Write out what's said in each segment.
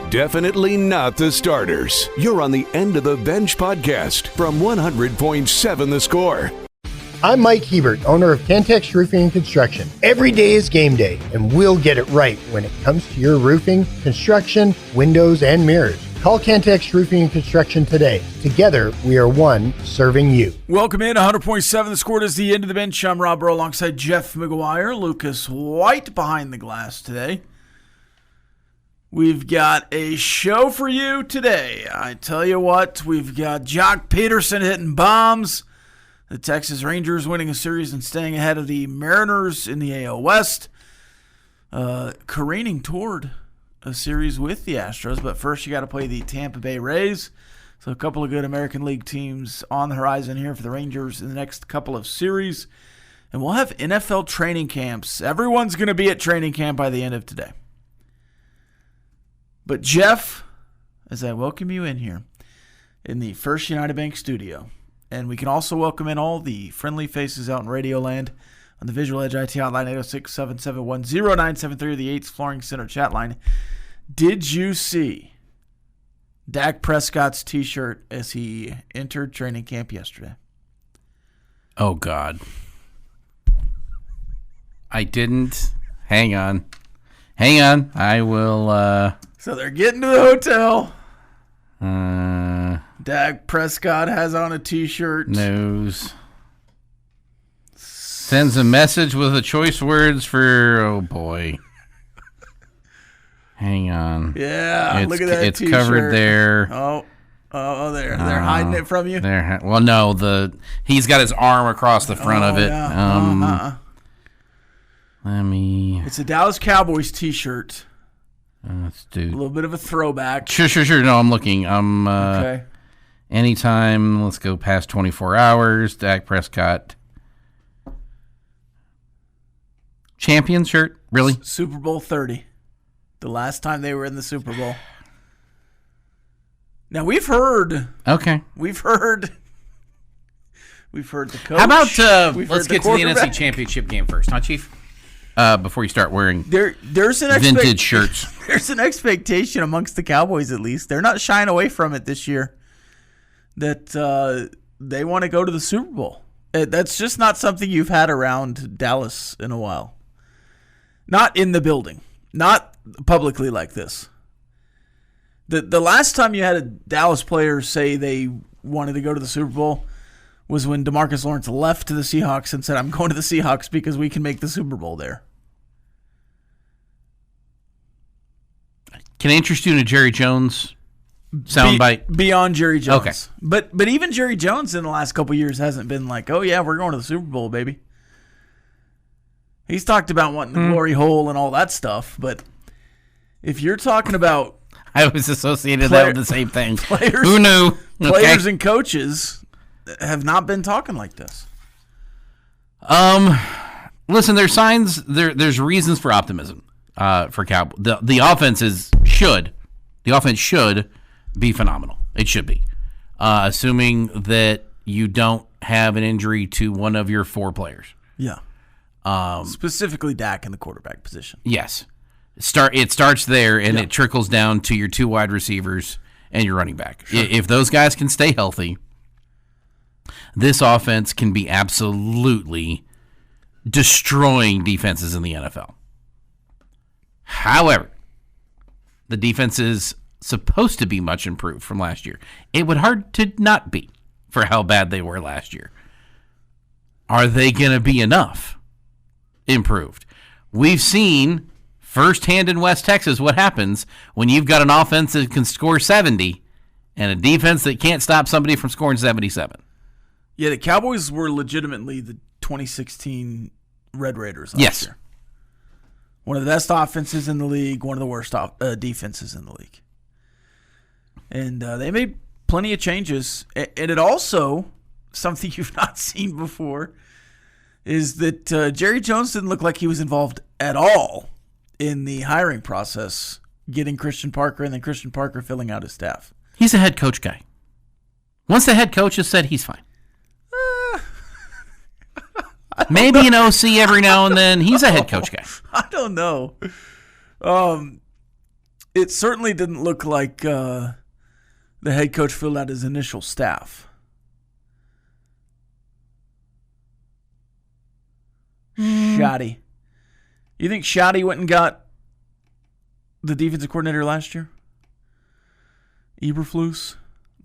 Definitely not the starters. You're on the End of the Bench podcast from 100.7 The Score. I'm Mike Hebert, owner of Cantex Roofing and Construction. Every day is game day, and we'll get it right when it comes to your roofing, construction, windows, and mirrors. Call Cantex Roofing and Construction today. Together, we are one serving you. Welcome in, 100.7 The Score. Is the End of the Bench. I'm Rob Breaux alongside Jeff McGuire, Lucas White behind the glass today. We've got a show for you today. I tell you what, we've got Jock Peterson hitting bombs. The Texas Rangers winning a series and staying ahead of the Mariners in the AL West. Careening toward a series with the Astros, but first you got to play the Tampa Bay Rays. So a couple of good American League teams on the horizon here for the Rangers in the next couple of series. And we'll have NFL training camps. Everyone's going to be at training camp by the end of today. But Jeff, as I welcome you in here in the First United Bank studio, and we can also welcome in all the friendly faces out in Radioland on the Visual Edge IT hotline 806-771-0973, the 8th Flooring Center chat line. Did you see Dak Prescott's T-shirt as he entered training camp yesterday? Oh, God. I didn't. Hang on. I will... So they're getting to the hotel. Dak Prescott has on a T-shirt. Knows. Sends a message with the choice words for, oh boy. Hang on. Yeah, look at that It's T-shirt. covered there. Oh, they're hiding it from you? Well, no, he's got his arm across the front of it. Yeah. Let me... It's a Dallas Cowboys T-shirt. Let's do... A little bit of a throwback. Sure. No, I'm looking. Okay. Anytime, let's go past 24 hours. Dak Prescott. Champion shirt? Really? Super Bowl 30. The last time they were in the Super Bowl. Now, we've heard... Okay. We've heard the coach. How about the let's get to the NFC Championship game first, huh, Chief? Before you start wearing there's an vintage shirts. There's an expectation amongst the Cowboys, at least. They're not shying away from it this year, that they want to go to the Super Bowl. That's just not something you've had around Dallas in a while. Not in the building. Not publicly like this. The last time you had a Dallas player say they wanted to go to the Super Bowl was when DeMarcus Lawrence left to the Seahawks and said, I'm going to the Seahawks because we can make the Super Bowl there. Can I interest you in a Jerry Jones soundbite? Beyond Jerry Jones. Okay. But even Jerry Jones in the last couple of years hasn't been like, oh, yeah, we're going to the Super Bowl, baby. He's talked about wanting the glory hole and all that stuff. But if you're talking about... I was associated that with the same thing. Players, who knew? Players and coaches have not been talking like this. Listen, there's signs. There's reasons for optimism for Cowboys. The offense should be phenomenal. It should be, assuming that you don't have an injury to one of your four players. Yeah. Specifically Dak in the quarterback position. Yes. It starts there, and it trickles down to your two wide receivers and your running back. Sure. If those guys can stay healthy, this offense can be absolutely destroying defenses in the NFL. However, the defense is supposed to be much improved from last year. It would hard to not be for how bad they were last year. Are they going to be enough improved? We've seen firsthand in West Texas what happens when you've got an offense that can score 70 and a defense that can't stop somebody from scoring 77. Yeah, the Cowboys were legitimately the 2016 Red Raiders last year. One of the best offenses in the league, one of the worst defenses in the league. And they made plenty of changes. And it also, something you've not seen before, is that Jerry Jones didn't look like he was involved at all in the hiring process, getting Christian Parker and then Christian Parker filling out his staff. He's a head coach guy. Once the head coach has said he's fine. Maybe an OC every now and then. He's a head coach guy. I don't know. it certainly didn't look like the head coach filled out his initial staff. Shoddy. You think Shoddy went and got the defensive coordinator last year? Eberflus?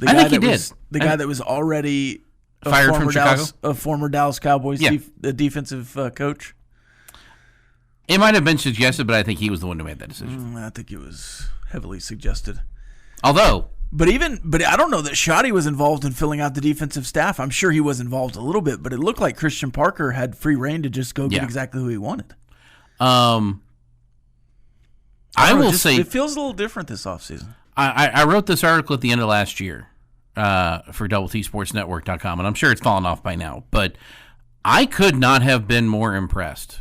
I think he did. The guy that was already fired from Chicago? A former Dallas Cowboys the defensive coach? It might have been suggested, but I think he was the one who made that decision. I think it was heavily suggested. Although... But I don't know that Shoddy was involved in filling out the defensive staff. I'm sure he was involved a little bit, but it looked like Christian Parker had free reign to just go get exactly who he wanted. I will say it feels a little different this offseason. I wrote this article at the end of last year for DoubleTSportsNetwork.com, and I'm sure it's fallen off by now, but I could not have been more impressed.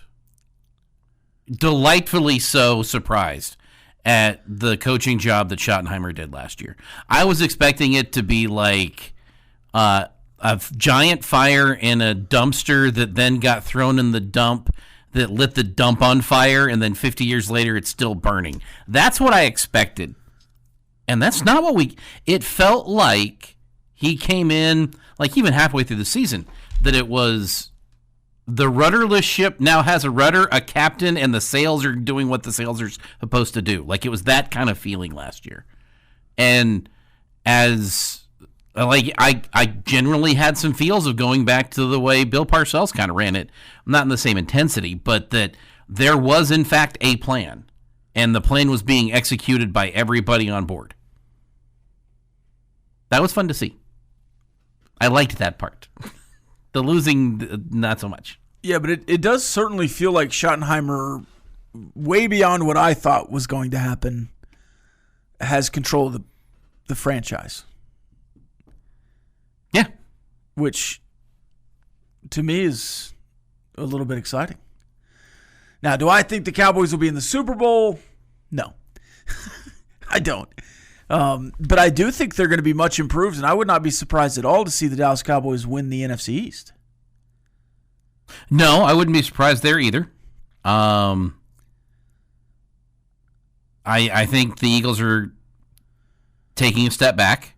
Delightfully so surprised at the coaching job that Schottenheimer did last year. I was expecting it to be like a giant fire in a dumpster that then got thrown in the dump that lit the dump on fire, and then 50 years later it's still burning. That's what I expected. And that's not what it felt like he came in, like even halfway through the season, that it was the rudderless ship now has a rudder, a captain, and the sails are doing what the sails are supposed to do. Like it was that kind of feeling last year. And as like I generally had some feels of going back to the way Bill Parcells kind of ran it, not in the same intensity, but that there was in fact a plan, and the plan was being executed by everybody on board. That was fun to see. I liked that part. The losing, not so much. Yeah, but it does certainly feel like Schottenheimer, way beyond what I thought was going to happen, has control of the franchise. Yeah. Which, to me, is a little bit exciting. Now, do I think the Cowboys will be in the Super Bowl? No. I don't. But I do think they're going to be much improved, and I would not be surprised at all to see the Dallas Cowboys win the NFC East. No, I wouldn't be surprised there either. I think the Eagles are taking a step back.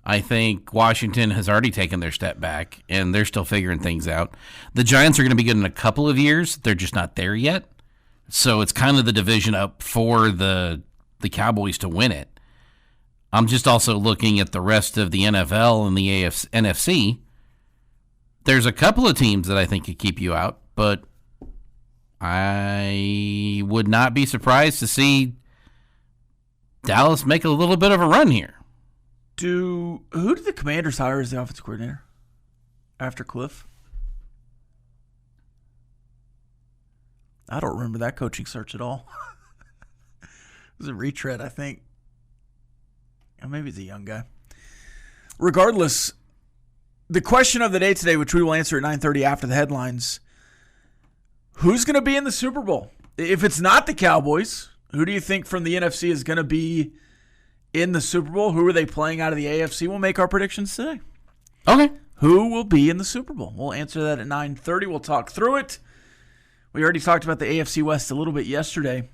I think Washington has already taken their step back, and they're still figuring things out. The Giants are going to be good in a couple of years. They're just not there yet. So it's kind of the division up for the Cowboys to win it. I'm just also looking at the rest of the NFL and the NFC. There's a couple of teams that I think could keep you out, but I would not be surprised to see Dallas make a little bit of a run here. Who did the Commanders hire as the offensive coordinator after Cliff? I don't remember that coaching search at all. It was a retread, I think. Or maybe it's a young guy. Regardless, the question of the day today, which we will answer at 9:30 after the headlines, who's going to be in the Super Bowl? If it's not the Cowboys, who do you think from the NFC is going to be in the Super Bowl? Who are they playing out of the AFC? We'll make our predictions today. Okay. Who will be in the Super Bowl? We'll answer that at 9:30. We'll talk through it. We already talked about the AFC West a little bit yesterday.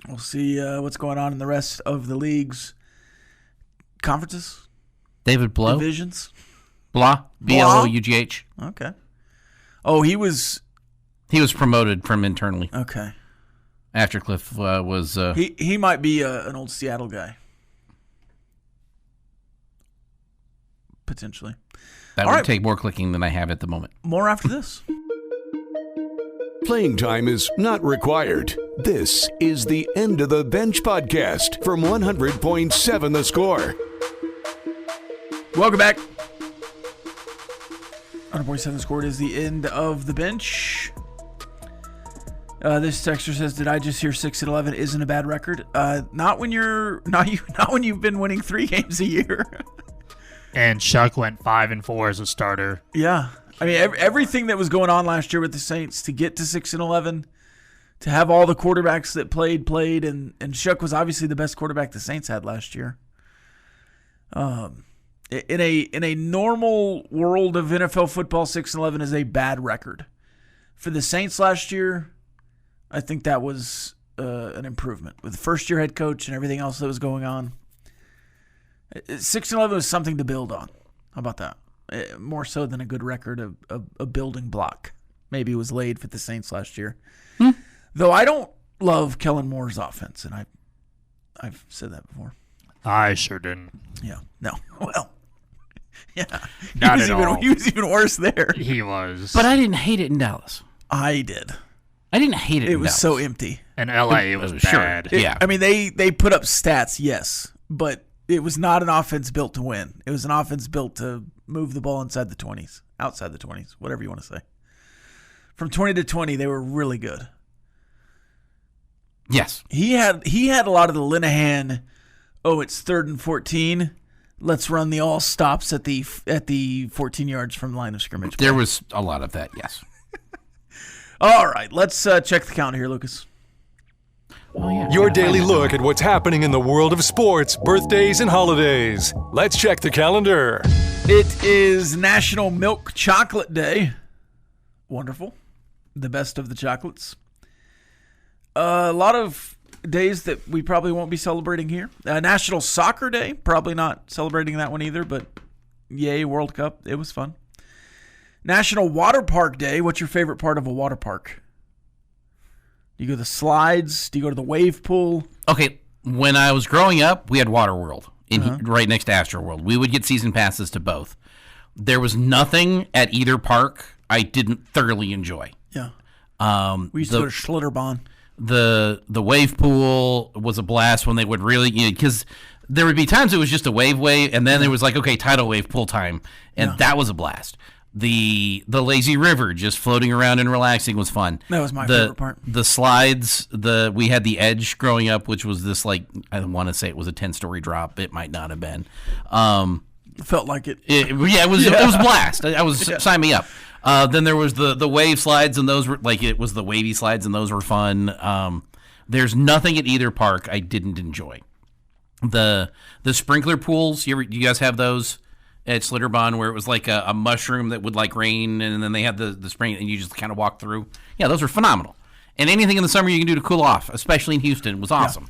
We'll see what's going on in the rest of the league's conferences. David Blough. Divisions. Blah. B-L-O-U-G-H. Okay. Oh, he was promoted from internally. Okay. After Cliff was... He might be an old Seattle guy. Potentially. That would take more clicking than I have at the moment. More after this. Playing time is not required. This is the End of the Bench podcast from 100.7 The Score. Welcome back. 100.7 The Score is the End of the Bench. This texter says, "Did I just hear 6-11 isn't a bad record? Not when you've been winning 3 games a year." And Chuck went 5-4 as a starter. Yeah, I mean everything that was going on last year with the Saints to get to 6-11, to have all the quarterbacks that played, and Chuck was obviously the best quarterback the Saints had last year. In a normal world of NFL football, 6-11 is a bad record. For the Saints last year, I think that was an improvement with the first-year head coach and everything else that was going on. 6-11 was something to build on. How about that? More so than a good record, a building block. Maybe it was laid for the Saints last year. Though I don't love Kellen Moore's offense, and I've said that before. I sure didn't. Yeah. No. Well. Yeah. Not at all. He was even worse there. He was. But I didn't hate it in Dallas. I did. I didn't hate it. It in was Dallas. so empty. In L.A., it was bad. Yeah. I mean, they put up stats, yes, but it was not an offense built to win. It was an offense built to move the ball inside the 20s, outside the 20s, whatever you want to say. From 20 to 20, they were really good. Yes. He had a lot of the Linehan, it's 3rd and 14. Let's run the all stops at the 14 yards from the line of scrimmage. There was a lot of that, yes. All right, let's check the count here, Lucas. Oh, yeah. Your daily look at what's happening in the world of sports, birthdays, and holidays. Let's check the calendar. It is National Milk Chocolate Day. Wonderful. The best of the chocolates. A lot of days that we probably won't be celebrating here. National Soccer Day. Probably not celebrating that one either, but yay, World Cup. It was fun. National Water Park Day. What's your favorite part of a water park? Do you go to the slides? Do you go to the wave pool? Okay, when I was growing up, we had Water World right next to Astro World. We would get season passes to both. There was nothing at either park I didn't thoroughly enjoy. Yeah. We used to go to Schlitterbahn. The wave pool was a blast when they would really, because there would be times it was just a wave, and then there was like, okay, tidal wave pool time, and that was a blast. The lazy river, just floating around and relaxing, was fun. That was my favorite part. The slides, we had the Edge growing up, which was this, like, I want to say it was a 10-story drop. It might not have been. Felt like it. It was a blast. Sign me up. Then there was the wave slides, and those were like, it was the wavy slides, and those were fun. There's nothing at either park I didn't enjoy. The sprinkler pools, you guys have those at Schlitterbahn, where it was like a mushroom that would like rain, and then they had the spring, and you just kind of walk through. Yeah, those were phenomenal. And anything in the summer you can do to cool off, especially in Houston, was awesome.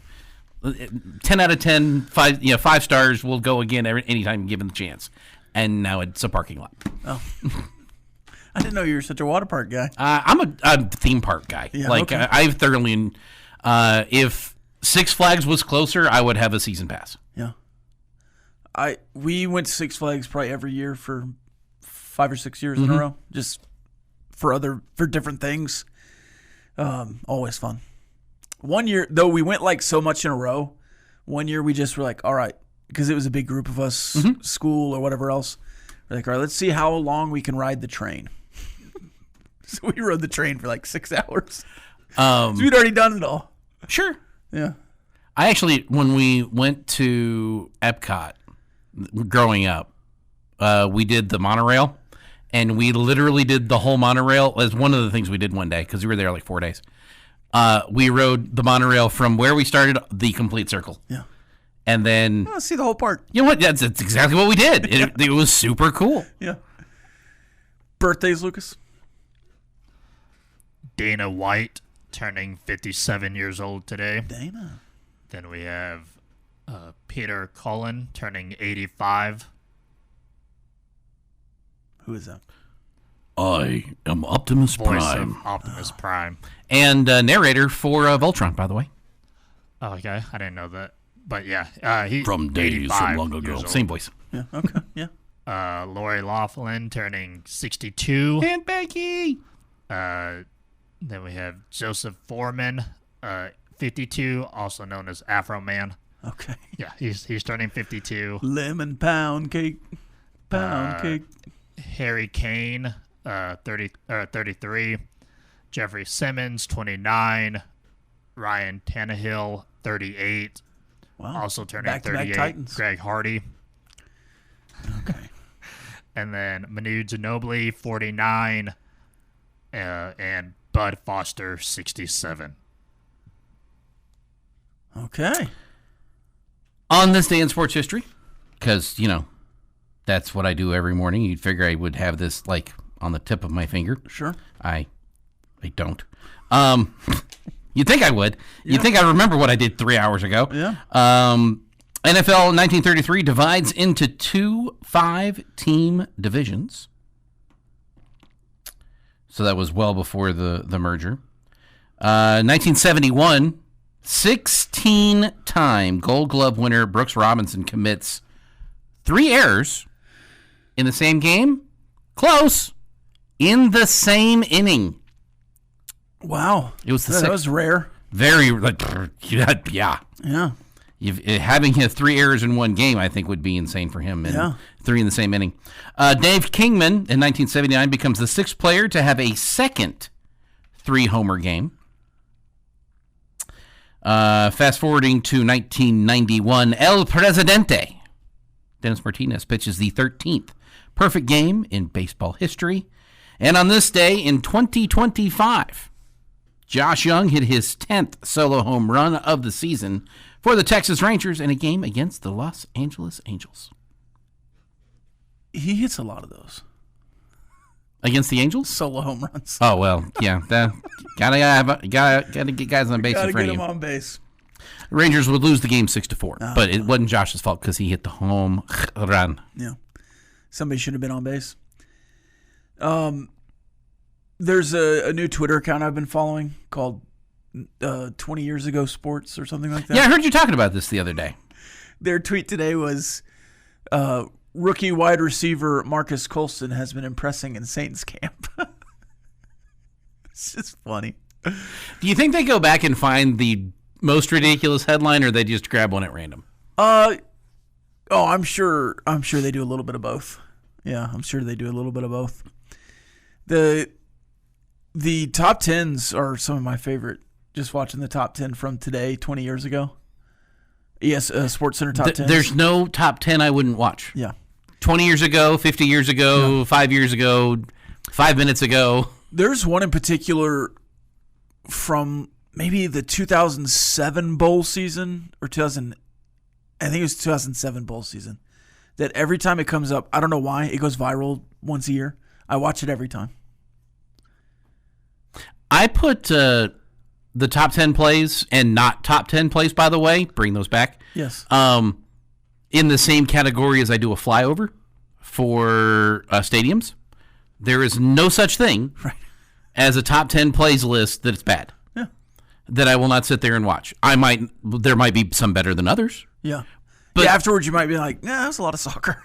10 out of 10, 5 stars. We'll go again anytime given the chance. And now it's a parking lot. Oh. I didn't know you were such a water park guy. I'm a theme park guy. Yeah, okay. I've thoroughly. If Six Flags was closer, I would have a season pass. Yeah. We went to Six Flags probably every year for 5 or 6 years in a row, just for different things. Always fun. One year, though, we went like so much in a row. One year we just were like, all right, because it was a big group of us, school or whatever else. We're like, all right, let's see how long we can ride the train. So we rode the train for like 6 hours. So we'd already done it all. Sure. Yeah. I actually, when we went to Epcot growing up, we did the monorail, and we literally did the whole monorail. As one of the things we did one day, because we were there like 4 days. We rode the monorail from where we started, the complete circle. Yeah. And then... Let's see the whole park. You know what? That's exactly what we did. It was super cool. Yeah. Birthdays, Lucas? Dana White turning 57 years old today. Dana. Then we have Peter Cullen turning 85. Who is that? I am Optimus Voice Prime. of Optimus Prime. And narrator for Voltron, by the way. Oh, okay. I didn't know that. But yeah, he From days from long ago. Same voice. Yeah, okay, yeah. Lori Loughlin turning 62. And Becky. Then we have Joseph Foreman, 52, also known as Afro Man. Okay. Yeah, he's turning 52. Lemon pound cake. Pound cake. Harry Kane, 33. Jeffrey Simmons, 29. Ryan Tannehill, 38. Wow. Also turning Back-to-back 38. Titans. Greg Hardy. Okay. And then Manu Ginobili, 49. And Bud Foster, 67. Okay. On this day in sports history, because, that's what I do every morning. You'd figure I would have this, like, on the tip of my finger. Sure. I don't. You'd think I would. You'd think I remember what I did 3 hours ago. Yeah. NFL 1933 divides into 2 5-team divisions. So that was well before the merger. 1971, 16-time Gold Glove winner Brooks Robinson commits 3 errors in the same game. Close. In the same inning. Wow. It was that was rare. Very, yeah. Yeah. Having hit 3 errors in one game, I think, would be insane for him. And 3 in the same inning. Dave Kingman in 1979 becomes the 6th player to have a second 3-homer game. Fast forwarding to 1991, El Presidente. Dennis Martinez pitches the 13th perfect game in baseball history. And on this day in 2025, Josh Young hit his 10th solo home run of the season for the Texas Rangers in a game against the Los Angeles Angels. He hits a lot of those. Against the Angels? Solo home runs. Oh, well, yeah. Gotta get guys on base in front of you. Gotta get him on base. Rangers would lose the game 6-4, but it wasn't Josh's fault because he hit the home run. Yeah. Somebody should have been on base. There's a new Twitter account I've been following called 20 Years Ago Sports or something like that. Yeah, I heard you talking about this the other day. Their tweet today was, rookie wide receiver Marcus Colston has been impressing in Saints camp. It's just funny. Do you think they go back and find the most ridiculous headline, or they just grab one at random? I'm sure they do a little bit of both. Yeah, I'm sure they do a little bit of both. The top 10s are some of my favorite. Just watching the top 10 from today, 20 years ago. Yes, SportsCenter top 10. There's no top 10 I wouldn't watch. Yeah. 20 years ago, 50 years ago, 5 years ago, 5 minutes ago. There's one in particular from maybe the 2007 bowl season or I think it was 2007 bowl season, that every time it comes up, I don't know why, it goes viral once a year. I watch it every time. I put the top 10 plays and not top 10 plays, by the way, bring those back. Yes. In the same category as I do a flyover for stadiums. There is no such thing as a top 10 plays list that it's bad. Yeah. That I will not sit there and watch. There might be some better than others. Yeah. But afterwards you might be like, nah, that's a lot of soccer.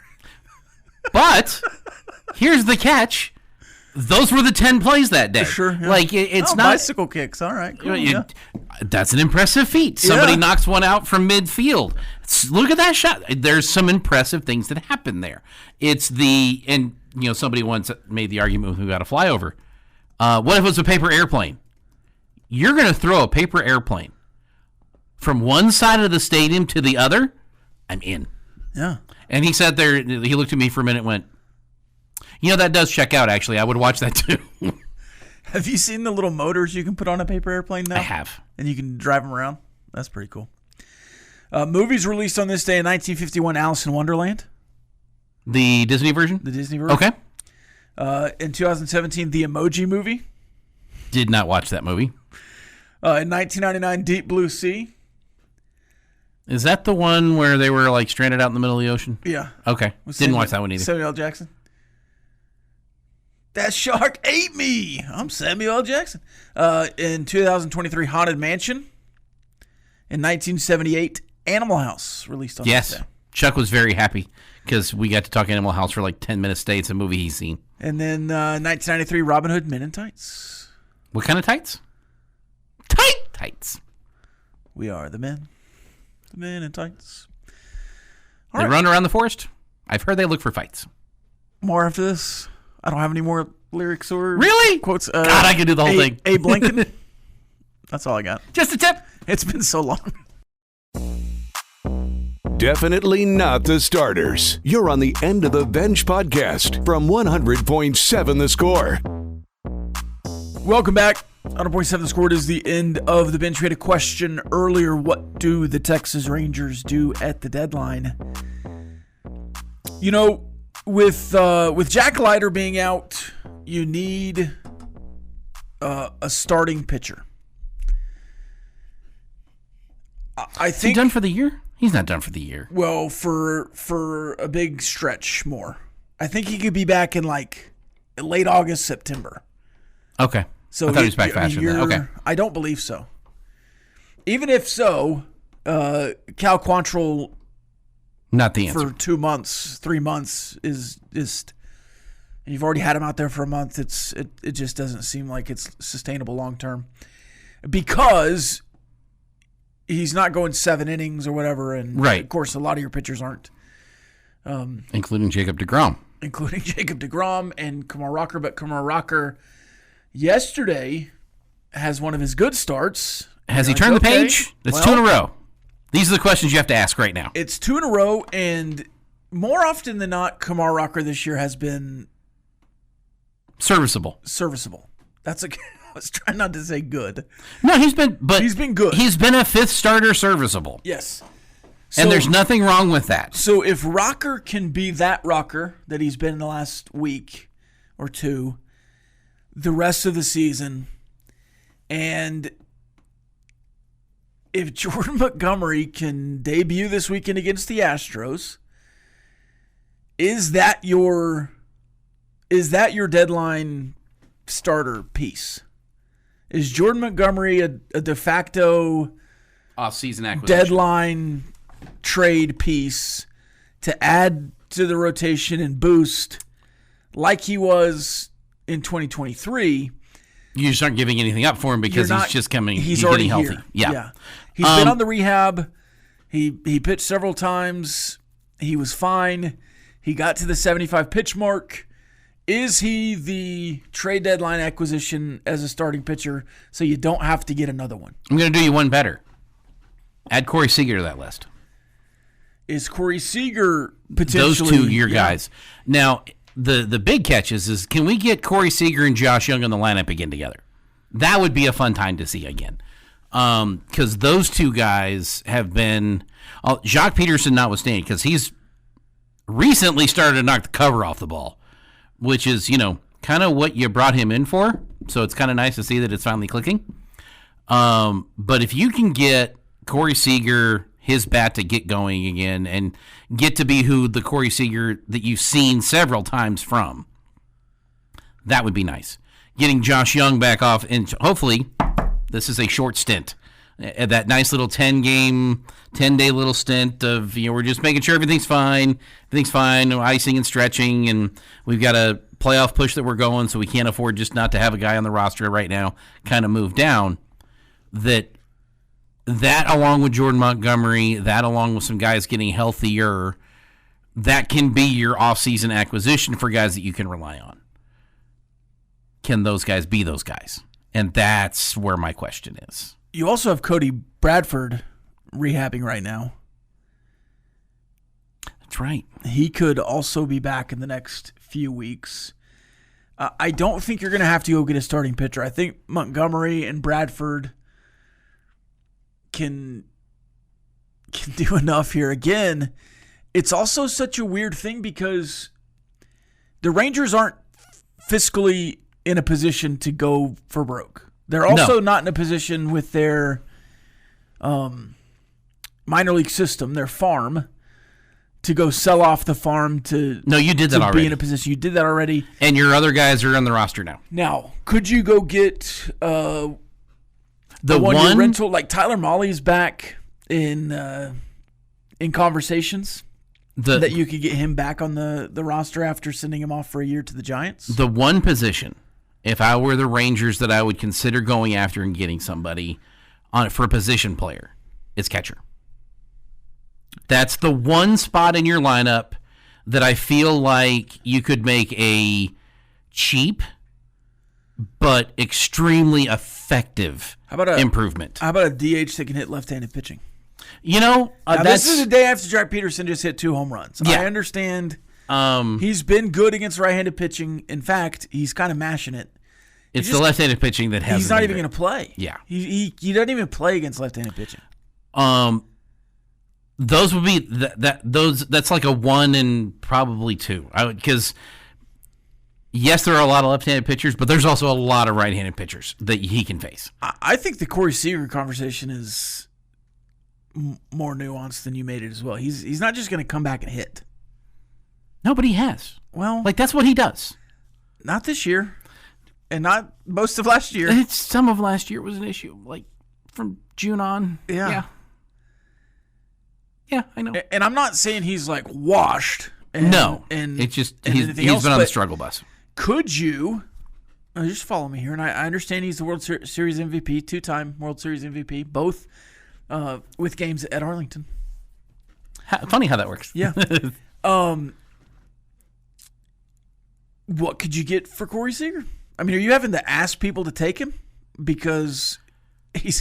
But here's the catch. Those were the 10 plays that day. Sure. Yeah. Like, it's not bicycle kicks. All right. Cool, that's an impressive feat. Somebody knocks one out from midfield. Look at that shot. There's some impressive things that happen there. Somebody once made the argument with me about a flyover. What if it was a paper airplane? You're going to throw a paper airplane from one side of the stadium to the other? I'm in. Yeah. And he sat there, he looked at me for a minute and went, that does check out, actually. I would watch that, too. Have you seen the little motors you can put on a paper airplane now? I have. And you can drive them around? That's pretty cool. Movies released on this day in 1951, Alice in Wonderland. The Disney version? The Disney version. Okay. In 2017, The Emoji Movie. Did not watch that movie. In 1999, Deep Blue Sea. Is that the one where they were like stranded out in the middle of the ocean? Yeah. Okay. Didn't watch that one either. Samuel L. Jackson. That shark ate me. I'm Samuel L. Jackson. In 2023, Haunted Mansion. In 1978, Animal House released on this day. Chuck was very happy because we got to talk Animal House for like 10 minutes today. It's a movie he's seen. And then 1993, Robin Hood Men in Tights. What kind of tights? Tights. We are the men. The men in tights. They run around the forest? I've heard they look for fights. More after this. I don't have any more lyrics or quotes. God, I could do the whole thing. Abe Lincoln. That's all I got. Just a tip. It's been so long. Definitely not the starters. You're on the End of the Bench podcast from 100.7 The Score. Welcome back. 100.7 The Score is the End of the Bench. We had a question earlier. What do the Texas Rangers do at the deadline? With Jack Leiter being out, you need a starting pitcher. I Is he think done for the year? He's not done for the year. well for a big stretch more. I think he could be back in like late August, September. Okay. So I thought he was back faster than that. Okay. I don't believe so. Even if so, Cal Quantrill Not the answer. for 2 months, 3 months is just. And you've already had him out there for a month. It just doesn't seem like it's sustainable long term, because he's not going 7 innings or whatever. And Right. of course, a lot of your pitchers aren't, Including Jacob deGrom. including Jacob deGrom and Kumar Rocker. But Kumar Rocker yesterday has one of his good starts. Has he You're turned like, the okay, page? That's well, 2 in a row. These are the questions you have to ask right now. It's 2 in a row, and more often than not, Kumar Rocker this year has been Serviceable. serviceable. I was trying not to say good. No, he's been good. He's been a 5th starter serviceable. Yes. And there's nothing wrong with that. So if Rocker can be that Rocker that he's been in the last week or two, the rest of the season, and if Jordan Montgomery can debut this weekend against the Astros, is that your deadline starter piece? Is Jordan Montgomery a de facto Off-season acquisition. deadline trade piece to add to the rotation and boost like he was in 2023? You just aren't giving anything up for him because he's just coming. He's already getting healthy. here. Yeah. He's been on the rehab. He pitched several times. He was fine. He got to the 75 pitch mark. Is he the trade deadline acquisition as a starting pitcher so you don't have to get another one? I'm going to do you one better. Add Corey Seager to that list. Is Corey Seager potentially Those 2 your guys. Now, the big catch is can we get Corey Seager and Josh Young in the lineup again together? That would be a fun time to see again. Because those 2 guys have been Jacques Peterson notwithstanding, because he's recently started to knock the cover off the ball, which is, kind of what you brought him in for. So it's kind of nice to see that it's finally clicking. But if you can get Corey Seager, his bat to get going again and get to be who the Corey Seager that you've seen several times from, that would be nice. Getting Josh Young back off, and hopefully this is a short stint. That nice little 10-day little stint of, we're just making sure everything's fine, icing and stretching, and we've got a playoff push that we're going, so we can't afford just not to have a guy on the roster right now kind of move down. That along with Jordan Montgomery, that along with some guys getting healthier, that can be your offseason acquisition for guys that you can rely on. Can those guys be those guys? And that's where my question is. You also have Cody Bradford rehabbing right now. That's right. He could also be back in the next few weeks. I don't think you're going to have to go get a starting pitcher. I think Montgomery and Bradford can do enough here. Again, it's also such a weird thing because the Rangers aren't fiscally in a position to go for broke. They're also not in a position with their minor league system, their farm, to go sell off the farm to you did that already. Be in a position. You did that already. And your other guys are on the roster now. Now, could you go get the one rental? Like Tyler Molly's back in conversations that you could get him back on the roster after sending him off for a year to the Giants? The one position, if I were the Rangers, that I would consider going after and getting somebody on it for a position player, is catcher. That's the one spot in your lineup that I feel like you could make a cheap but extremely effective improvement. How about a DH that can hit left-handed pitching? This is the day after Jack Peterson just hit 2 home runs. Yeah. I understand. He's been good against right-handed pitching. In fact, he's kind of mashing it. It's the left-handed pitching that has. He's not even going to play. Yeah, he doesn't even play against left-handed pitching. Those would be that's like a 1 and probably 2. Because yes, there are a lot of left-handed pitchers, but there's also a lot of right-handed pitchers that he can face. I think the Corey Seager conversation is more nuanced than you made it as well. He's not just going to come back and hit. No, but he has. Well, Like, that's what he does. not this year, and not most of last year. Some of last year was an issue, like from June on. Yeah. Yeah, I know. And I'm not saying he's like washed. And, No, and it's just and he's anything been else, on the but struggle bus. Could you just follow me here? And I understand he's the World Series MVP, 2-time World Series MVP, both with games at Arlington. Funny how that works. Yeah. What could you get for Corey Seager? I mean, are you having to ask people to take him? Because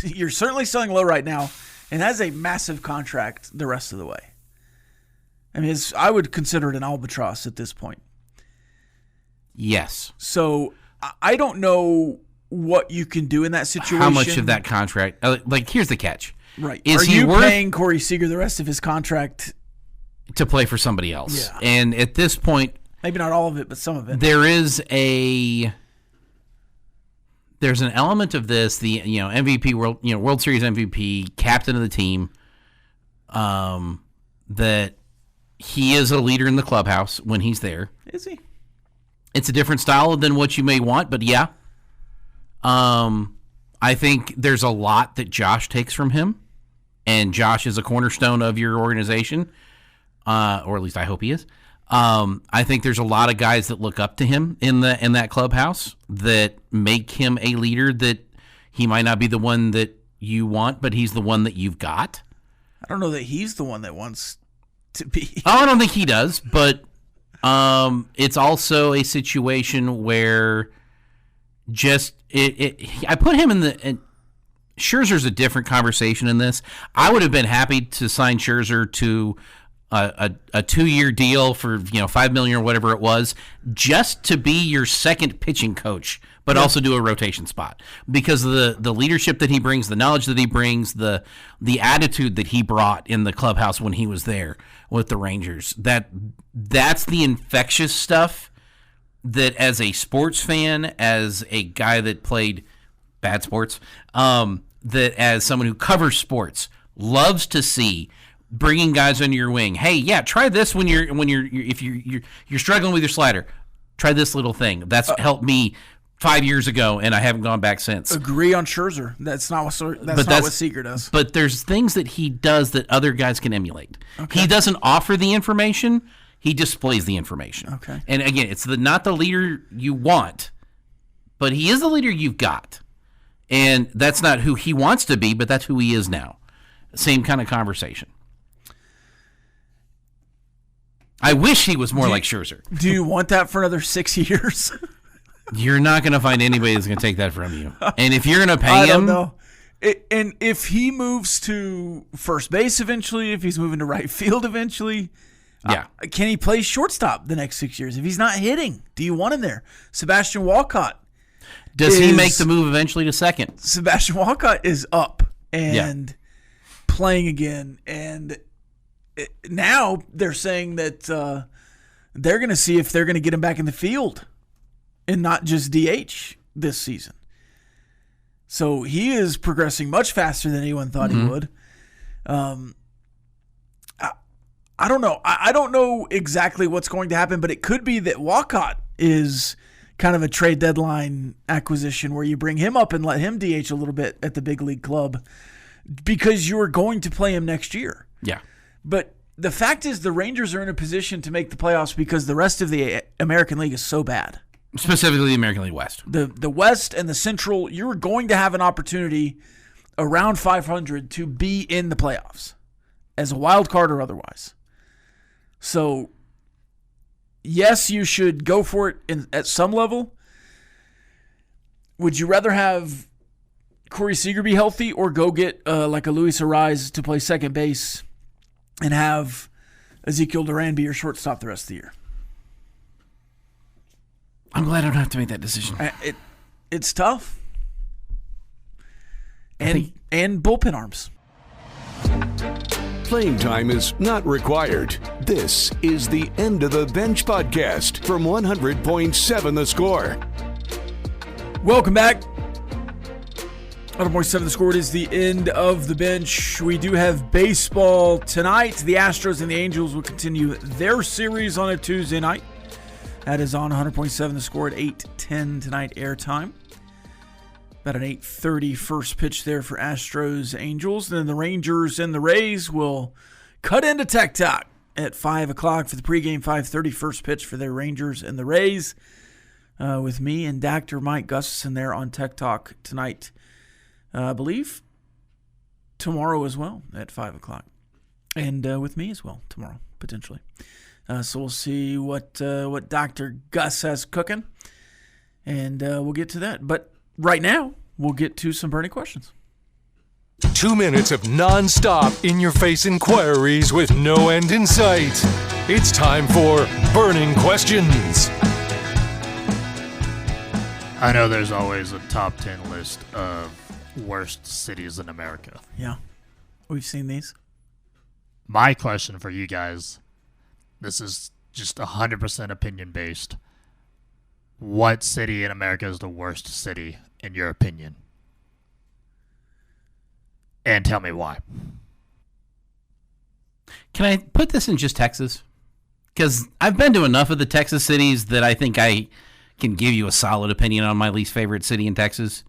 you're certainly selling low right now and has a massive contract the rest of the way. I mean, I would consider it an albatross at this point. Yes. So I don't know what you can do in that situation. How much of that contract? Like, here's the catch. Right. Is Are he you worth paying Corey Seager the rest of his contract to play for somebody else? Yeah. And at this point, maybe not all of it, but some of it. there's an element of this, the MVP World Series MVP, captain of the team, that he is a leader in the clubhouse when he's there. Is he? It's a different style than what you may want, but yeah. I think there's a lot that Josh takes from him, and Josh is a cornerstone of your organization, or at least I hope he is. I think there's a lot of guys that look up to him in that clubhouse that make him a leader. That he might not be the one that you want, but he's the one that you've got. I don't know that he's the one that wants to be. Oh, I don't think he does, but it's also a situation where I put him in the. Scherzer's a different conversation in this. I would have been happy to sign Scherzer to a 2-year deal for $5 million or whatever it was, just to be your second pitching coach, but also do a rotation spot because of the leadership that he brings, the knowledge that he brings, the attitude that he brought in the clubhouse when he was there with the Rangers. That's the infectious stuff that, as a sports fan, as a guy that played bad sports, that as someone who covers sports, loves to see. Bringing guys under your wing. Hey, yeah, try this when you're struggling with your slider. Try this little thing. That's helped me 5 years ago, and I haven't gone back since. Agree on Scherzer. That's not what Seager does. But there's things that he does that other guys can emulate. Okay. He doesn't offer the information. He displays the information. Okay. And again, it's not the leader you want, but he is the leader you've got. And that's not who he wants to be, but that's who he is now. Same kind of conversation. I wish he was more like Scherzer. Do you want that for another 6 years? You're not going to find anybody that's going to take that from you. And if you're going to pay I him... don't know. And if he moves to first base eventually, if he's moving to right field eventually, yeah, can he play shortstop the next 6 years? If he's not hitting, do you want him there? Sebastian Walcott. Does he make the move eventually to second? Sebastian Walcott is up and playing again, and now they're saying that they're going to see if they're going to get him back in the field and not just DH this season. So he is progressing much faster than anyone thought he would. I don't know. I don't know exactly what's going to happen, but it could be that Walcott is kind of a trade deadline acquisition where you bring him up and let him DH a little bit at the big league club because you're going to play him next year. Yeah. But the fact is the Rangers are in a position to make the playoffs because the rest of the American League is so bad. Specifically the American League West. The West and the Central, you're going to have an opportunity around 500 to be in the playoffs as a wild card or otherwise. So, yes, you should go for it at some level. Would you rather have Corey Seager be healthy or go get like a Luis Arraez to play second base and have Ezekiel Duran be your shortstop the rest of the year? I'm glad I don't have to make that decision. It's tough. And bullpen arms. Playing time is not required. This is the End of the Bench podcast from 100.7 The Score. Welcome back. 100.7 The Score. It is the end of the bench. We do have baseball tonight. The Astros and the Angels will continue their series on a Tuesday night. That is on 100.7 The Score at 8:10 tonight airtime. About an 8:30 first pitch there for Astros Angels. Then the Rangers and the Rays will cut into Tech Talk at 5 o'clock for the pregame 5:30 first pitch for their Rangers and the Rays. With me and Dr. Mike Gustafson there on Tech Talk tonight. I believe tomorrow as well at 5 o'clock. And with me as well tomorrow, potentially. So we'll see what Dr. Gus has cooking. And we'll get to that. But right now, we'll get to some burning questions. 2 minutes of non-stop in-your-face inquiries with no end in sight. It's time for Burning Questions. I know there's always a top 10 list of worst cities in America. Yeah, we've seen these. My question for you guys, this is just 100% opinion based. What city in America is the worst city in your opinion? And tell me why. Can I put this in just Texas? Because I've been to enough of the Texas cities that I think I can give you a solid opinion on my least favorite city in Texas.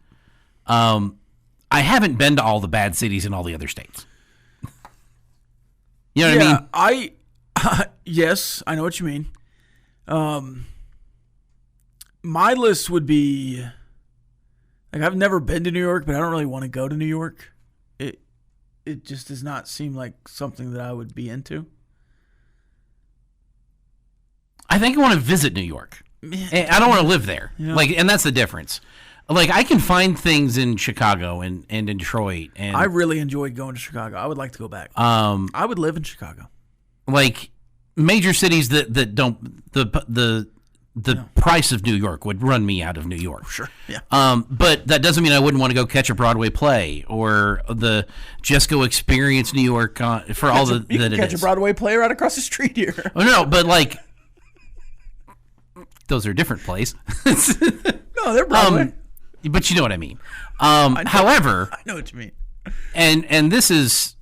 I haven't been to all the bad cities in all the other states. You know what I mean? Yes, I know what you mean. My list would be, like, I've never been to New York, but I don't really want to go to New York. It just does not seem like something that I would be into. I think I want to visit New York. I don't want to live there. Yeah. And that's the difference. Like, I can find things in Chicago and in Detroit. And I really enjoyed going to Chicago. I would like to go back. I would live in Chicago. Like, major cities that don't the price of New York would run me out of New York. Sure. Yeah. But that doesn't mean I wouldn't want to go catch a Broadway play or the Jesco Experience New York for all that it is. You can catch a Broadway play right across the street here. Oh no, but like those are different plays. No, they're Broadway. But you know what I mean. However, I know what you mean. And this is,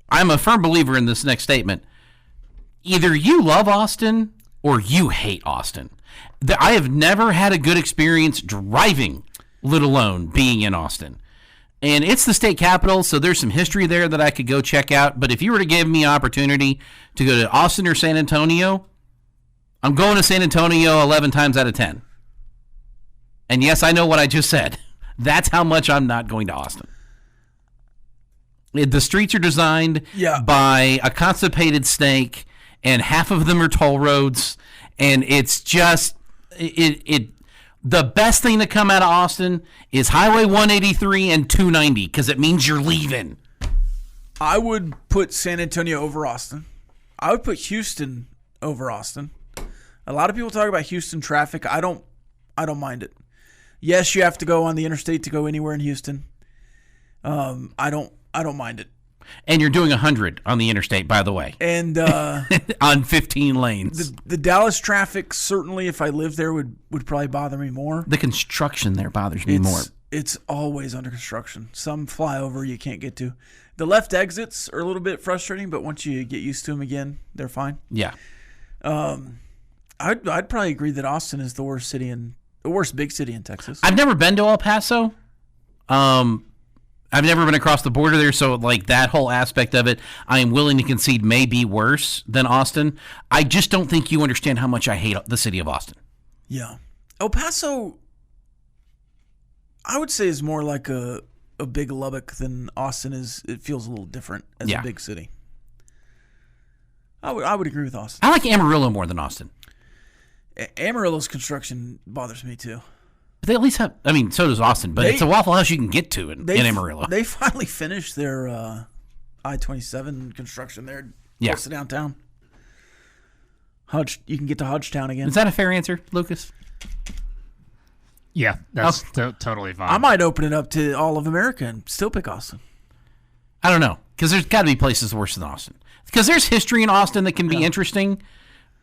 I'm a firm believer in this next statement. Either you love Austin or you hate Austin. I have never had a good experience driving, let alone being in Austin. And it's the state capital, so there's some history there that I could go check out. But if you were to give me an opportunity to go to Austin or San Antonio, I'm going to San Antonio 11 times out of 10. And yes, I know what I just said. That's how much I'm not going to Austin. The streets are designed by a constipated snake, and half of them are toll roads. And it's just the best thing to come out of Austin is Highway 183 and 290 because it means you're leaving. I would put San Antonio over Austin. I would put Houston over Austin. A lot of people talk about Houston traffic. I don't mind it. Yes, you have to go on the interstate to go anywhere in Houston. I don't mind it. And you're doing 100 on the interstate, by the way. And on 15 lanes. The Dallas traffic, certainly, if I lived there, would probably bother me more. The construction there bothers me more. It's always under construction. Some flyover you can't get to. The left exits are a little bit frustrating, but once you get used to them again, they're fine. Yeah. I'd probably agree that Austin is the worst big city in Texas. I've never been to El Paso. I've never been across the border there, so like that whole aspect of it, I am willing to concede may be worse than Austin. I just don't think you understand how much I hate the city of Austin. Yeah. El Paso, I would say, is more like a big Lubbock than Austin is. It feels a little different as a big city. I would agree with Austin. I like Amarillo more than Austin. Amarillo's construction bothers me too. But they at least have, so does Austin, but it's a Waffle House you can get to in Amarillo. They finally finished their I-27 construction there close to downtown. You can get to Hodgetown again. Is that a fair answer, Lucas? Yeah, that's totally fine. I might open it up to all of America and still pick Austin. I don't know, because there's got to be places worse than Austin. Because there's history in Austin that can be interesting.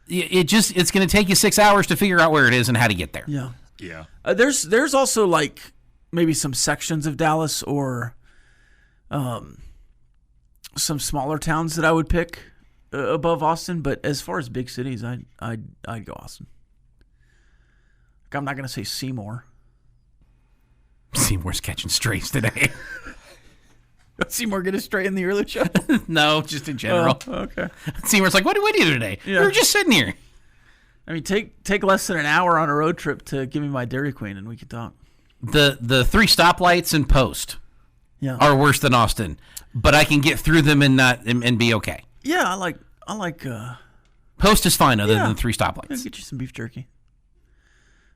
It's going to take you 6 hours to figure out where it is and how to get there. Yeah. Yeah. There's also like maybe some sections of Dallas or some smaller towns that I would pick above Austin. But as far as big cities, I'd go Austin. Like, I'm not going to say Seymour. Seymour's catching strays today. Seymour get a stray in the early show? No, just in general. Oh, okay. Seymour's like, what do we do today? Yeah. We were just sitting here. I mean, take less than an hour on a road trip to give me my Dairy Queen and we could talk. The 3 stoplights in Post are worse than Austin, but I can get through them and be okay. Yeah, I like Post is fine other than 3 stoplights. I'll get you some beef jerky.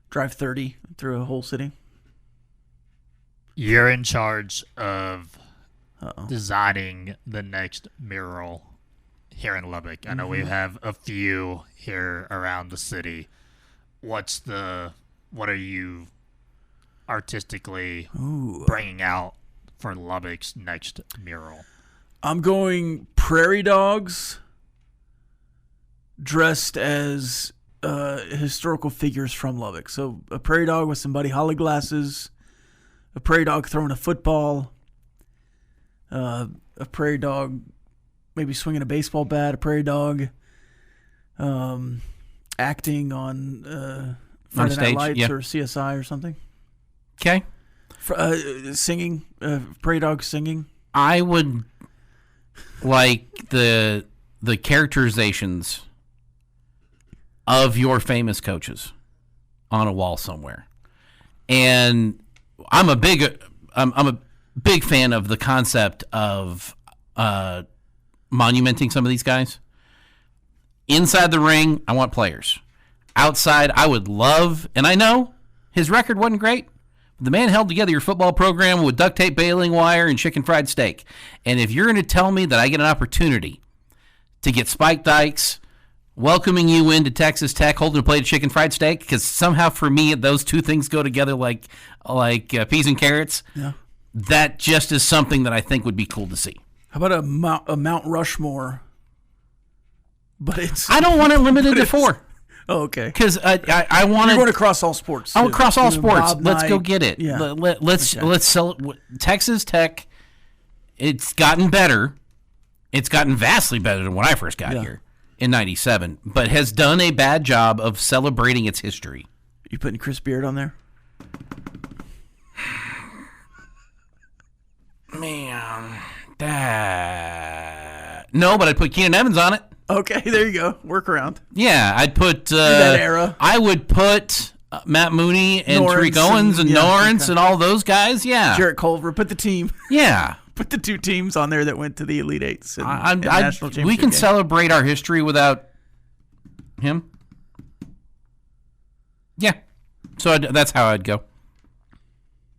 Drive 30 through a whole city. You're in charge of designing the next mural here in Lubbock. I know we have a few here around the city. What are you artistically bringing out for Lubbock's next mural? I'm going prairie dogs dressed as historical figures from Lubbock. So a prairie dog with some Buddy Holly glasses, a prairie dog throwing a football, a prairie dog maybe swinging a baseball bat, a prairie dog acting on Friday Night stage, Lights yeah. or CSI or something. Okay. Singing, prairie dog singing. I would like the characterizations of your famous coaches on a wall somewhere. And I'm a big fan of the concept of monumenting some of these guys. Inside the ring, I want players. Outside, I would love, and I know his record wasn't great. The man held together your football program with duct tape, baling wire, and chicken fried steak. And if you're going to tell me that I get an opportunity to get Spike Dykes welcoming you into Texas Tech, holding a plate of chicken fried steak, because somehow for me those two things go together like peas and carrots. Yeah. That just is something that I think would be cool to see. How about a Mount Rushmore? But I don't want it limited to 4. Oh, okay. Because I want You're to. going across all sports. I want across all sports. Bob Let's Knight. go get it. Yeah. Let's sell Texas Tech. It's gotten better. It's gotten vastly better than when I first got here in '97, but has done a bad job of celebrating its history. You putting Chris Beard on there? Man, no, but I'd put Keenan Evans on it. Okay, there you go. Workaround. Yeah, I'd put that era. I would put Matt Mooney and Norrance Tariq Owens and Norrance and all those guys. Yeah, Jarrett Culver. Put the team. Yeah, Put the 2 teams on there that went to the Elite Eights and national championship we can game. celebrate our history without him. Yeah, so that's how I'd go.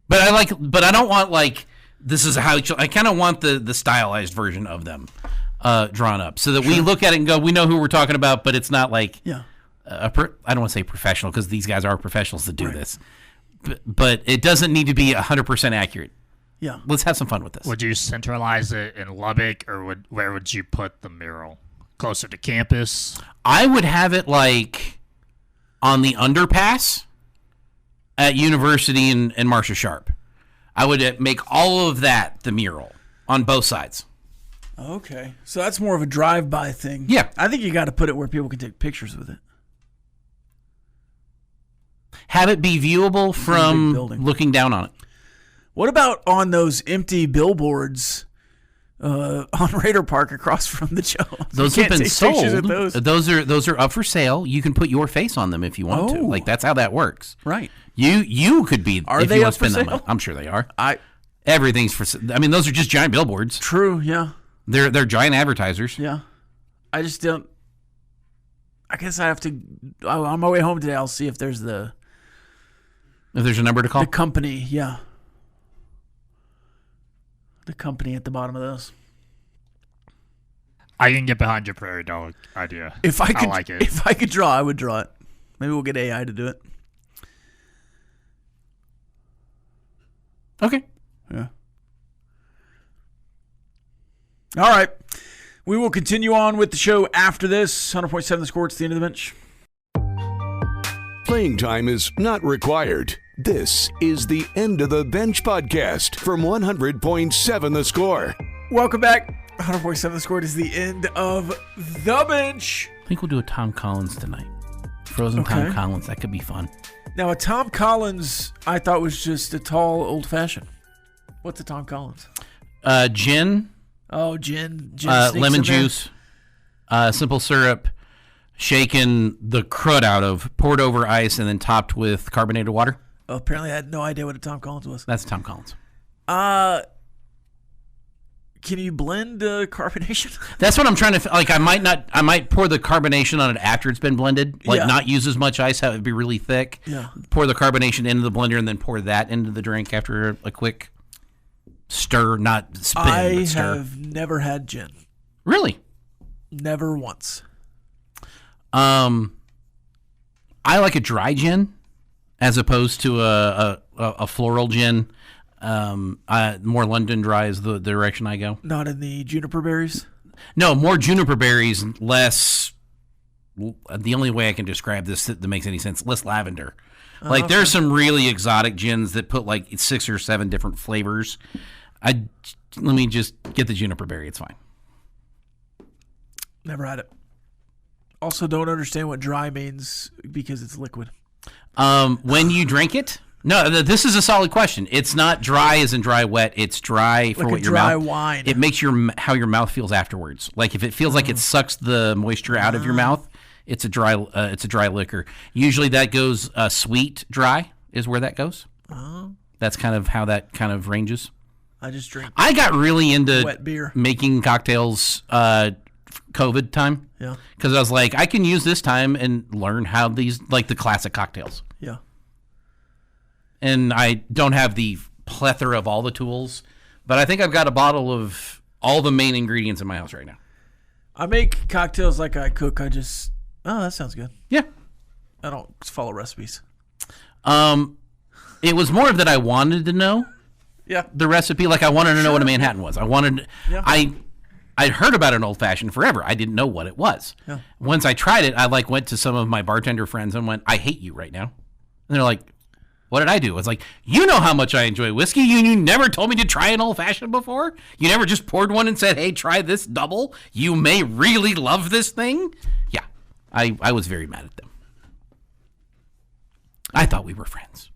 But I don't want like this is how I kind of want the stylized version of them drawn up so that we look at it and go, we know who we're talking about, but it's not like I don't want to say professional because these guys are professionals that do this, but it doesn't need to be 100% accurate. Yeah, let's have some fun with this. Would you centralize it in Lubbock, or where would you put the mural? Closer to campus? I would have it like on the underpass at University and Marcia Sharp. I would make all of that the mural on both sides. Okay, so that's more of a drive-by thing. Yeah. I think you got to put it where people can take pictures with it. Have it be viewable from looking down on it. What about on those empty billboards on Raider Park across from the Jones? Those have been sold. Those are up for sale. You can put your face on them if you want to. Like that's how that works. Right. You could be. Are if they you up for sale? I'm sure they are. Everything's for. I mean, those are just giant billboards. True. Yeah. They're giant advertisers. Yeah. I just don't. I guess I have to. On my way home today, I'll see if there's a number to call. The company. Yeah. The company at the bottom of those. I can get behind your prairie dog idea. If I like it. If I could draw, I would draw it. Maybe we'll get AI to do it. Okay. Yeah. All right. We will continue on with the show after this. 100.7 The Score. It's the end of the bench. Playing time is not required. This is the End of the Bench podcast from 100.7 The Score. Welcome back. 100.7 The Score is the End of the Bench. I think we'll do a Tom Collins tonight. Frozen Tom Collins. That could be fun. Now, a Tom Collins, I thought was just a tall old-fashioned. What's a Tom Collins? Gin. Oh, gin. Lemon juice. Simple syrup. Shaken the crud out of, poured over ice, and then topped with carbonated water. Oh, apparently I had no idea what a Tom Collins was. That's Tom Collins. Can you blend carbonation? That's what I'm trying to like. I might pour the carbonation on it after it's been blended. Like not use as much ice, have it be really thick. Yeah. Pour the carbonation into the blender and then pour that into the drink after a quick stir, not spin. I stir. have never had gin. Really? Never once. I like a dry gin as opposed to a floral gin. More London dry is the direction I go. Not in the juniper berries? No, more juniper berries, less. The only way I can describe this that makes any sense, less lavender. Like there's some really exotic gins that put like 6 or 7 different flavors. Let me just get the juniper berry. It's fine. Never had it. Also, don't understand what dry means because it's liquid. When you drink it. No, this is a solid question. It's not dry as in dry wet. It's dry for like what a your dry mouth. wine. It makes how your mouth feels afterwards. Like if it feels like it sucks the moisture out of your mouth, it's a dry liquor. Usually that goes sweet dry is where that goes. That's kind of how that kind of ranges. I just drink. I got really into wet beer making cocktails. COVID time. Yeah. Because I was like, I can use this time and learn how these like the classic cocktails. Yeah. And I don't have the plethora of all the tools, but I think I've got a bottle of all the main ingredients in my house right now. I make cocktails like I cook. That sounds good. Yeah. I don't follow recipes. It was more of that I wanted to know the recipe. Like I wanted to know what a Manhattan was. I'd heard about an old fashioned forever. I didn't know what it was. Yeah. Once I tried it, I went to some of my bartender friends and went, I hate you right now. And they're like, what did I do? It's like, you know how much I enjoy whiskey. You never told me to try an old fashioned before. You never just poured one and said, hey, try this double. You may really love this thing. Yeah. I was very mad at them. I thought we were friends.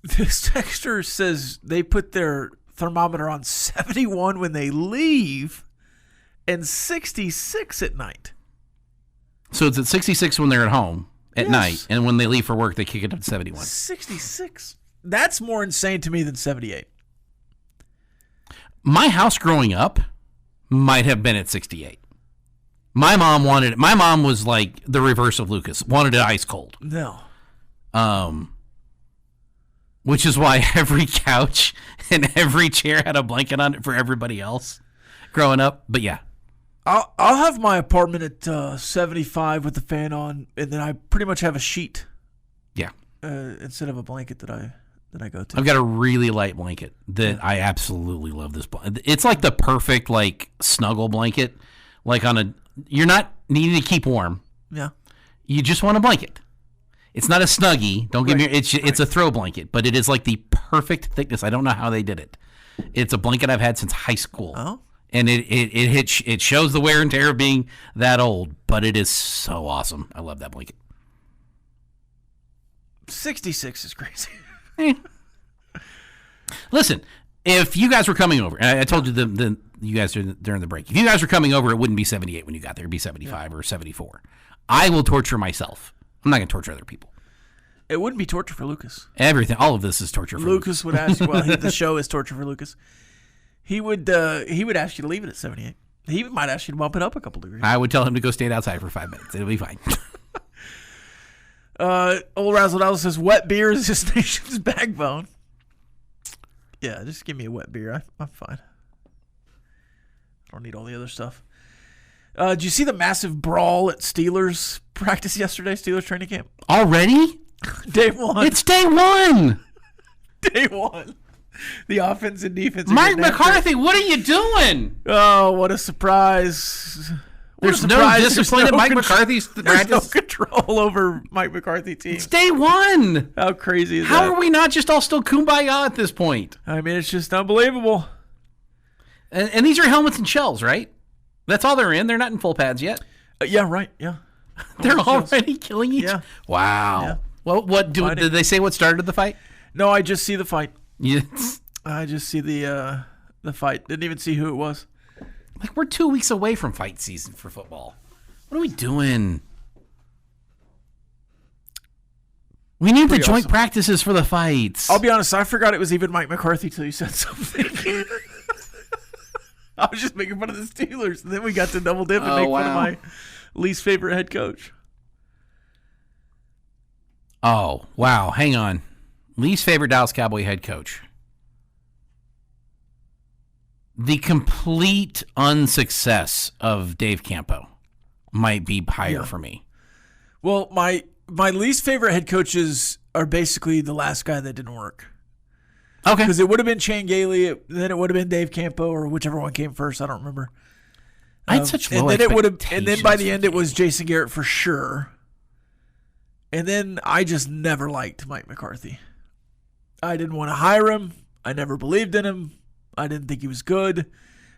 This texter says they put their thermometer on 71 when they leave and 66 at night. So it's at 66 when they're at home at night, and when they leave for work, they kick it up to 71. 66? That's more insane to me than 78. My house growing up might have been at 68. My mom was like the reverse of Lucas, wanted it ice cold. No. Which is why every couch and every chair had a blanket on it for everybody else growing up. But yeah. I'll have my apartment at 75 with the fan on, and then I pretty much have a sheet. Yeah. Instead of a blanket that I go to. I've got a really light blanket that I absolutely love. This blanket. It's like the perfect like snuggle blanket. Like you're not needing to keep warm. Yeah. You just want a blanket. It's not a Snuggie. Don't get me. It's a throw blanket, but it is like the perfect thickness. I don't know how they did it. It's a blanket I've had since high school. Oh. And it shows the wear and tear of being that old, but it is so awesome. I love that blanket. 66 is crazy. Listen, if you guys were coming over, and I told you you guys during the break, if you guys were coming over, it wouldn't be 78 when you got there. It'd be 75 or 74. I will torture myself. I'm not going to torture other people. It wouldn't be torture for Lucas. Everything, all of this is torture for Lucas. Lucas would ask, the show is torture for Lucas. He would ask you to leave it at 78. He might ask you to bump it up a couple degrees. I would tell him to go stand outside for 5 minutes. It'll be fine. Old Razzle Dazzle says, wet beer is this nation's backbone. Yeah, just give me a wet beer. I'm fine. I don't need all the other stuff. Did you see the massive brawl at Steelers practice yesterday, Steelers training camp? Already? Day one. It's day one. Day one. The offense and defense. Mike McCarthy, what are you doing? Oh, what a surprise. There's no discipline in Mike McCarthy's There's no control over Mike McCarthy team. It's day one. How crazy is that? How are we not just all still kumbaya at this point? I mean, it's just unbelievable. And these are helmets and shells, right? That's all they're in. They're not in full pads yet. Yeah, right. Yeah. They're already killing each other. Yeah. Wow. Yeah. Well, did they say what started the fight? No, I just see the fight. Yes. I just see the fight. Didn't even see who it was. Like, we're 2 weeks away from fight season for football. What are we doing? We need the joint practices for the fights. I'll be honest, I forgot it was even Mike McCarthy till you said something. I was just making fun of the Steelers, and then we got to double dip and make fun of my least favorite head coach. Oh, wow. Hang on. Least favorite Dallas Cowboy head coach. The complete unsuccess of Dave Campo might be higher for me. Well, my least favorite head coaches are basically the last guy that didn't work. Okay. Because it would have been Chan Gailey, then it would have been Dave Campo, or whichever one came first. I don't remember. I had such low and then by the end, it was Jason Garrett for sure. And then I just never liked Mike McCarthy. I didn't want to hire him. I never believed in him. I didn't think he was good.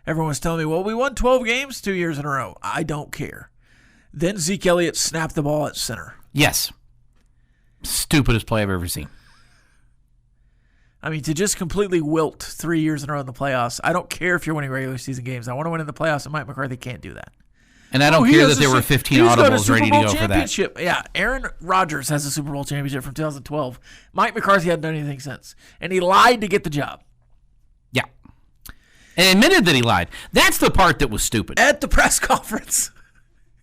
Everyone was telling me, well, we won 12 games 2 years in a row. I don't care. Then Zeke Elliott snapped the ball at center. Yes. Stupidest play I've ever seen. I mean, to just completely wilt 3 years in a row in the playoffs, I don't care if you're winning regular season games. I want to win in the playoffs, and Mike McCarthy can't do that. And I don't care that there were 15 audibles ready to go for that. Yeah, Aaron Rodgers has a Super Bowl championship from 2012. Mike McCarthy hadn't done anything since. And he lied to get the job. Yeah. And admitted that he lied. That's the part that was stupid. At the press conference.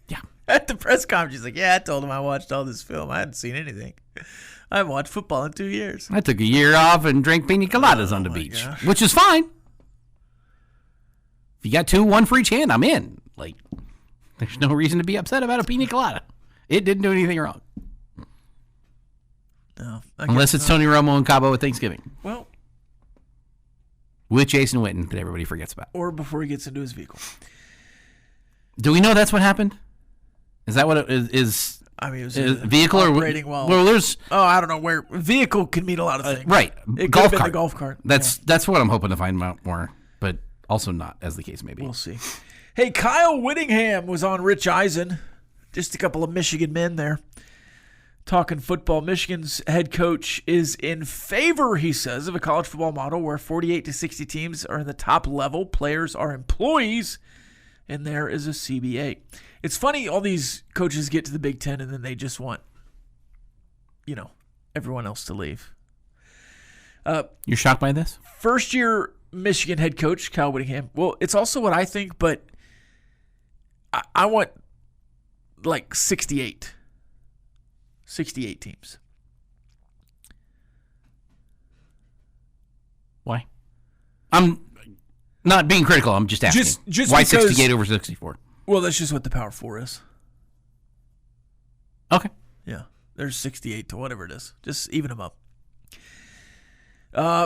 Yeah. At the press conference, he's like, yeah, I told him I watched all this film. I hadn't seen anything. I haven't watched football in 2 years. I took a year off and drank pina coladas on the beach, which is fine. If you got one for each hand, I'm in. Like, there's no reason to be upset about a pina colada. It didn't do anything wrong. No. Unless it's Tony Romo and Cabo at Thanksgiving. Well. With Jason Witten that everybody forgets about. Or before he gets into his vehicle. Do we know that's what happened? Is that what it is? I mean, it was vehicle or operating well. Well, there's. Oh, I don't know where. Vehicle can mean a lot of things. Right. It could have been the golf cart. That's what I'm hoping to find out more, but also not, as the case may be. We'll see. Hey, Kyle Whittingham was on Rich Eisen. Just a couple of Michigan men there. Talking football. Michigan's head coach is in favor, he says, of a college football model where 48 to 60 teams are in the top level. Players are employees, and there is a CBA. It's funny, all these coaches get to the Big Ten, and then they just want, everyone else to leave. You're shocked by this? First-year Michigan head coach, Kyle Whittingham. Well, it's also what I think, but I want, 68. 68 teams. Why? I'm not being critical. I'm just asking. Just why because, 68 over 64? Well, that's just what the Power 4 is. Okay. Yeah. There's 68 to whatever it is. Just even them up.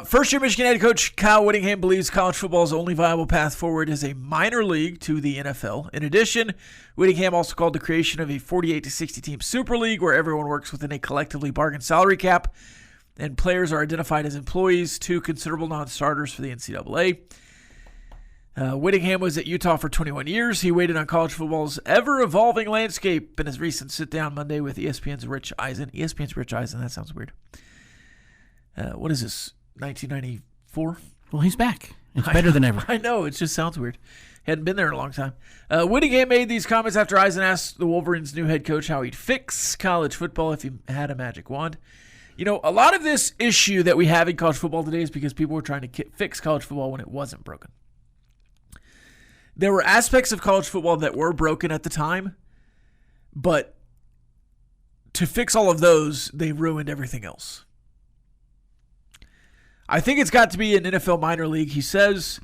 First-year Michigan head coach Kyle Whittingham believes college football's only viable path forward is a minor league to the NFL. In addition, Whittingham also called the creation of a 48 to 60 team Super League where everyone works within a collectively bargained salary cap and players are identified as employees, two considerable non-starters for the NCAA. Whittingham was at Utah for 21 years. He waited on college football's ever-evolving landscape in his recent sit-down Monday with ESPN's Rich Eisen. ESPN's Rich Eisen, that sounds weird. What is this, 1994? Well, he's back. It's better than ever. I know, it just sounds weird. Hadn't been there in a long time. Whittingham made these comments after Eisen asked the Wolverines' new head coach how he'd fix college football if he had a magic wand. A lot of this issue that we have in college football today is because people were trying to fix college football when it wasn't broken. There were aspects of college football that were broken at the time, but to fix all of those, they ruined everything else. I think it's got to be an NFL minor league, he says.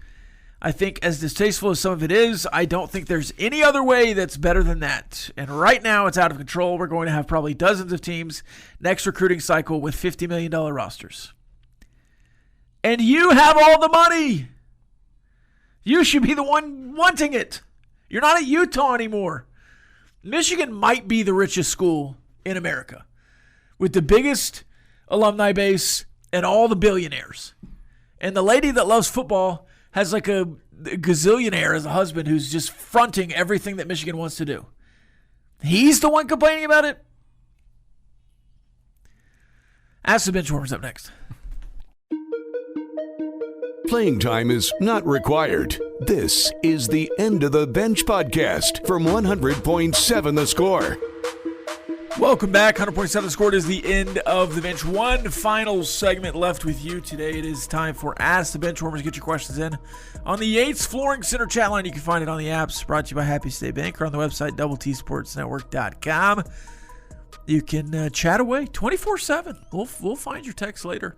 I think as distasteful as some of it is, I don't think there's any other way that's better than that. And right now it's out of control. We're going to have probably dozens of teams next recruiting cycle with $50 million rosters. And you have all the money. You should be the one wanting it. You're not at Utah anymore. Michigan might be the richest school in America with the biggest alumni base and all the billionaires. And the lady that loves football has like a gazillionaire as a husband who's just fronting everything that Michigan wants to do. He's the one complaining about it. Ask the Benchwarmers up next. Playing time is not required. This is the End of the Bench podcast from 100.7 The Score. Welcome back. 100.7 The Score is the End of the Bench. One final segment left with you today. It is time for Ask the Benchwarmers. Get your questions in on the Yates Flooring Center chat line. You can find it on the apps. Brought to you by Happy State Bank or on the website doubleTSportsNetwork.com. You can chat away 24/7. We'll find your text later.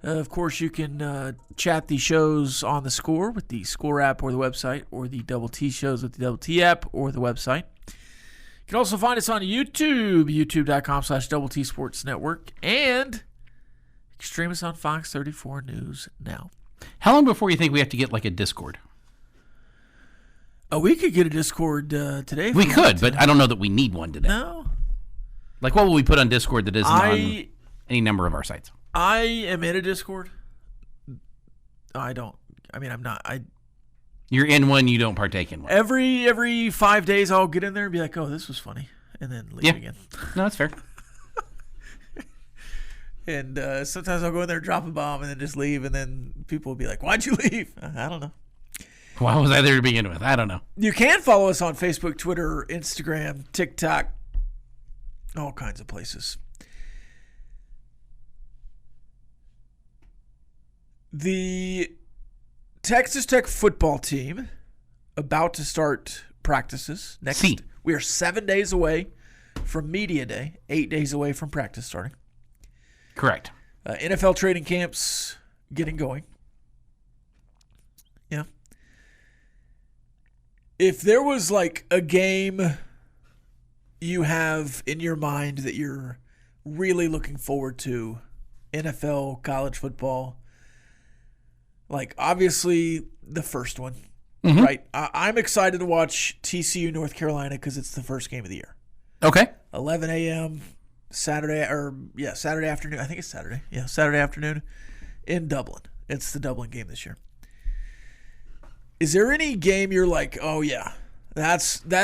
Of course, you can chat the shows on the Score with the Score app or the website, or the Double T shows with the Double T app or the website. You can also find us on YouTube, youtube.com/Double T Sports Network, and stream us on Fox 34 News now. How long before you think we have to get like a Discord? We could get a Discord today. We could, but I don't know that we need one today. No. Like, what will we put on Discord that isn't on any number of our sites? I am in a Discord. I'm not. You're in one, you don't partake in one. Every 5 days, I'll get in there and be like, "Oh, this was funny," and then leave again. No, that's fair. And sometimes I'll go in there, drop a bomb, and then just leave, and then people will be like, "Why'd you leave?" I don't know. Why was I there to begin with? I don't know. You can follow us on Facebook, Twitter, Instagram, TikTok, all kinds of places. The Texas Tech football team about to start practices next. We are 7 days away from media day, 8 days away from practice starting. Correct. NFL training camps getting going. Yeah. If there was like a game you have in your mind that you're really looking forward to, NFL, college football, like obviously the first one, right? I'm excited to watch TCU North Carolina because it's the first game of the year. Okay. 11 a.m. Saturday afternoon. I think it's Saturday. Yeah, Saturday afternoon in Dublin. It's the Dublin game this year. Is there any game you're like, oh yeah, that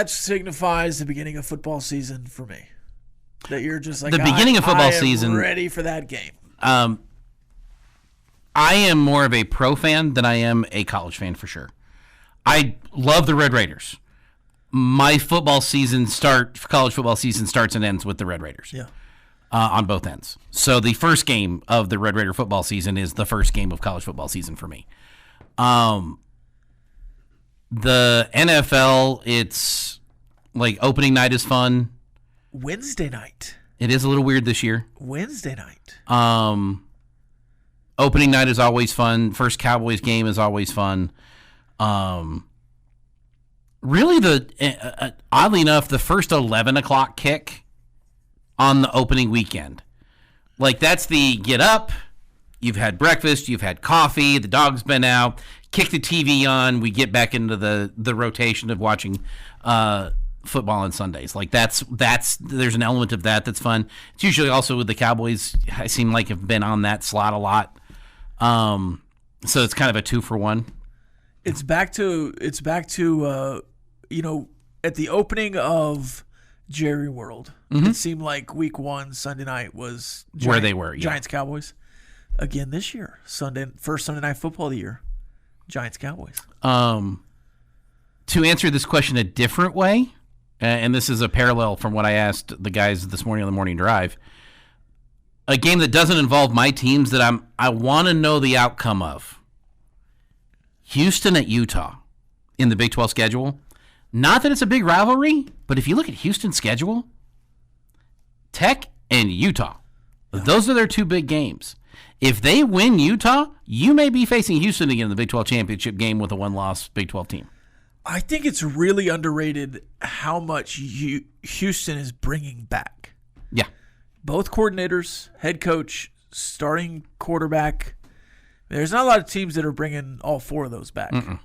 signifies the beginning of football season for me? That you're just like, the beginning of football season, ready for that game. I am more of a pro fan than I am a college fan for sure. I love the Red Raiders. My college football season starts and ends with the Red Raiders. Yeah. On both ends. So the first game of the Red Raider football season is the first game of college football season for me. The NFL, it's like opening night is fun. Wednesday night. It is a little weird this year. Wednesday night. Opening night is always fun. First Cowboys game is always fun. Really, oddly enough, the first 11 o'clock kick on the opening weekend. Like, that's the get up, you've had breakfast, you've had coffee, the dog's been out, kick the TV on, we get back into the rotation of watching football on Sundays. Like, there's an element of that's fun. It's usually also with the Cowboys, I seem like have been on that slot a lot. So it's kind of a 2-for-1. It's back to at the opening of Jerry World, it seemed like week 1, Sunday night was where they were. Yeah. Giants Cowboys. Again this year, first Sunday night football of the year, Giants Cowboys. To answer this question a different way, and this is a parallel from what I asked the guys this morning on the morning drive, a game that doesn't involve my teams that I want to know the outcome of. Houston at Utah in the Big 12 schedule. Not that it's a big rivalry, but if you look at Houston's schedule, Tech and Utah, those are their two big games. If they win Utah, you may be facing Houston again in the Big 12 championship game with a one-loss Big 12 team. I think it's really underrated how much Houston is bringing back. Yeah. Both coordinators, head coach, starting quarterback. There's not a lot of teams that are bringing all 4 of those back. Mm-mm.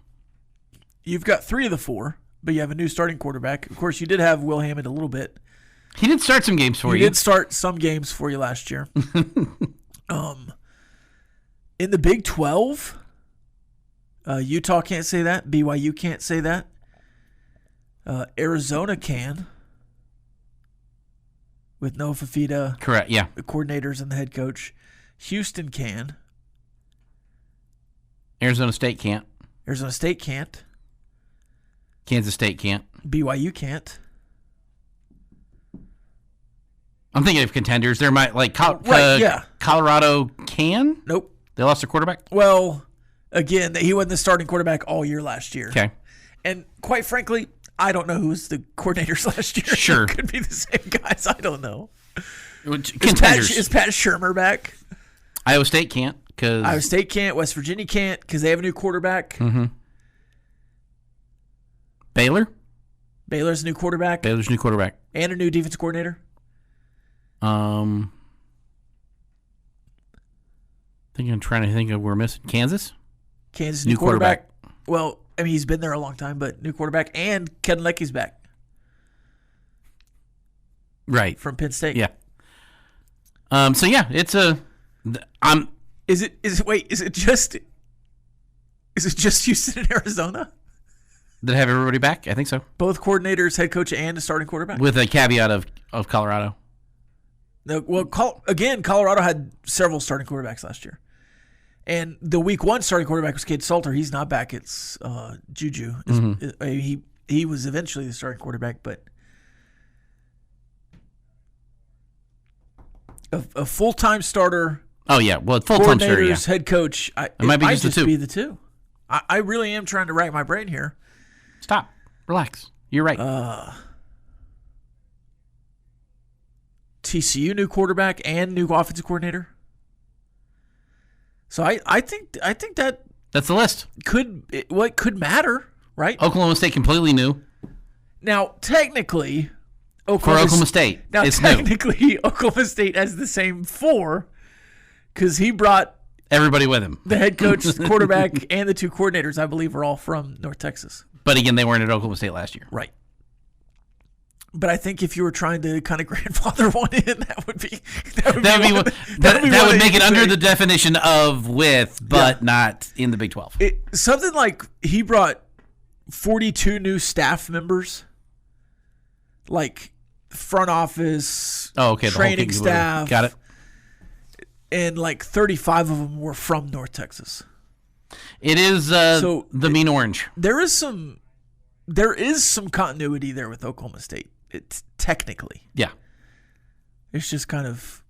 You've got 3 of the 4 but you have a new starting quarterback. Of course, you did have Will Hammond a little bit. He did start some games for you. He did start some games for you last year. In the Big 12, Utah can't say that. BYU can't say that. Arizona can. With Noah Fafita. Correct, yeah. The coordinators and the head coach. Houston can. Arizona State can't. Arizona State can't. Kansas State can't. BYU can't. I'm thinking of contenders. There might, like, yeah. Colorado can? Nope. They lost their quarterback? Well, again, he wasn't the starting quarterback all year last year. Okay. And quite frankly, I don't know who was the coordinators last year. Sure. It could be the same guys. I don't know. Contenders. Is Pat Shurmur back? Iowa State can't. Iowa State can't. West Virginia can't because they have a new quarterback. Mm-hmm. Baylor? Baylor's a new quarterback. Baylor's a new quarterback. And a new defense coordinator. I'm trying to think of where we're missing. Kansas? Kansas, new quarterback. Well, I mean, he's been there a long time, but new quarterback. And Ken Lecky's back. Right. From Penn State. Yeah. So, yeah, it's a... Is it just Houston and Arizona? Did it have everybody back? I think so. Both coordinators, head coach, and a starting quarterback? With a caveat of Colorado. No, well, Colorado had several starting quarterbacks last year. And the week 1 starting quarterback was Cade Salter. He's not back. It's Juju. Mm-hmm. He was eventually the starting quarterback, but a full-time starter. Oh, yeah. Well, full-time starter, yeah. Head coach. It might be just the two. Be the two. I really am trying to rack my brain here. Stop. Relax. You're right. TCU new quarterback and new offensive coordinator. So I think that that's the list. Could matter, right? Oklahoma State completely new. Now technically, Oklahoma State, it's technically new. Oklahoma State has the same 4 because he brought everybody with him. The head coach, the quarterback, and the 2 coordinators, I believe, are all from North Texas. But again, they weren't at Oklahoma State last year, right? But I think if you were trying to kind of grandfather one in, that would make it under the definition of with, but not in the Big 12. Something like he brought 42 new staff members, like front office, training staff. Got it. And like 35 of them were from North Texas. It is the Mean Orange. There is some continuity there with Oklahoma State. It's technically. Yeah. It's just kind of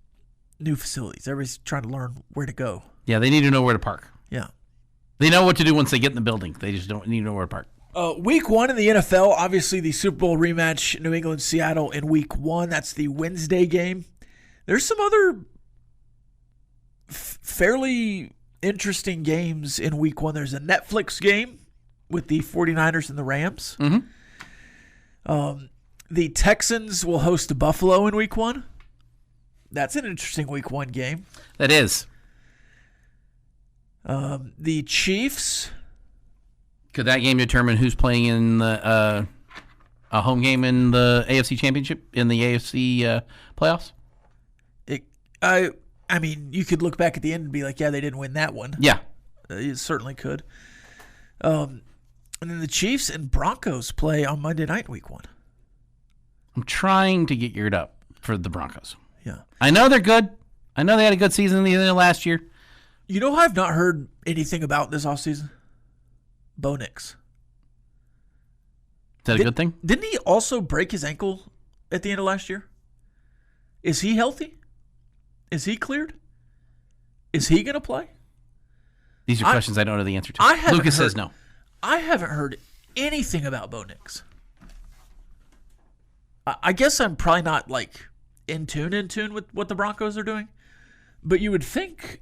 new facilities. Everybody's trying to learn where to go. Yeah, they need to know where to park. Yeah. They know what to do once they get in the building. They just don't need to know where to park. Week 1 in the NFL, obviously the Super Bowl rematch, New England-Seattle in week 1. That's the Wednesday game. There's some other fairly interesting games in week 1. There's a Netflix game with the 49ers and the Rams. Mm-hmm. The Texans will host Buffalo in week 1. That's an interesting week 1 game. That is. The Chiefs. Could that game determine who's playing in the a home game in the AFC Championship, in the AFC playoffs? I mean, you could look back at the end and be like, yeah, they didn't win that one. Yeah. You certainly could. And then the Chiefs and Broncos play on Monday night, week 1. I'm trying to get geared up for the Broncos. Yeah. I know they're good. I know they had a good season last year. You know who I've not heard anything about this offseason? Bo Nix. Is that a good thing? Didn't he also break his ankle at the end of last year? Is he healthy? Is he cleared? Is he going to play? These are questions I don't know the answer to. Lucas says no. I haven't heard anything about Bo Nix. I guess I'm probably not like in tune with what the Broncos are doing, but you would think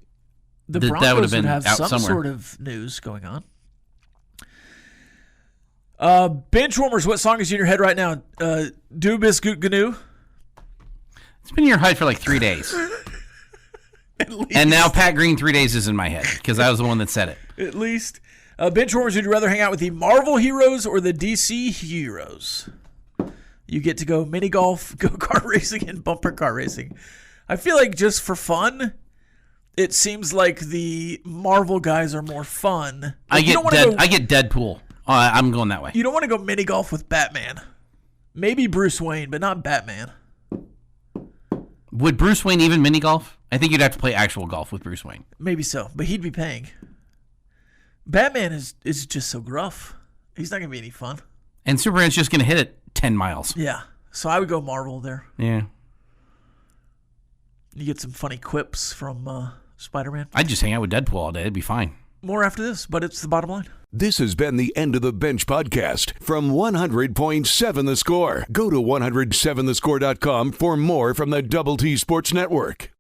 the Broncos would have some sort of news going on. Benchwarmers, what song is in your head right now? Doobis Goot Gnu? It's been in your head for like 3 days. And now Pat Green 3 days is in my head because I was the one that said it. At least. Benchwarmers, would you rather hang out with the Marvel heroes or the DC heroes? You get to go mini golf, go-kart racing, and bumper car racing. I feel like just for fun, it seems like the Marvel guys are more fun. I get Deadpool. I'm going that way. You don't want to go mini golf with Batman. Maybe Bruce Wayne, but not Batman. Would Bruce Wayne even mini golf? I think you'd have to play actual golf with Bruce Wayne. Maybe so, but he'd be paying. Batman is just so gruff. He's not going to be any fun. And Superman's just going to hit it 10 miles. Yeah, so I would go Marvel there. Yeah. You get some funny quips from Spider-Man. I'd just hang out with Deadpool all day. It'd be fine. More after this, but it's the bottom line. This has been the End of the Bench podcast from 100.7 The Score. Go to 107thescore.com for more from the Double T Sports Network.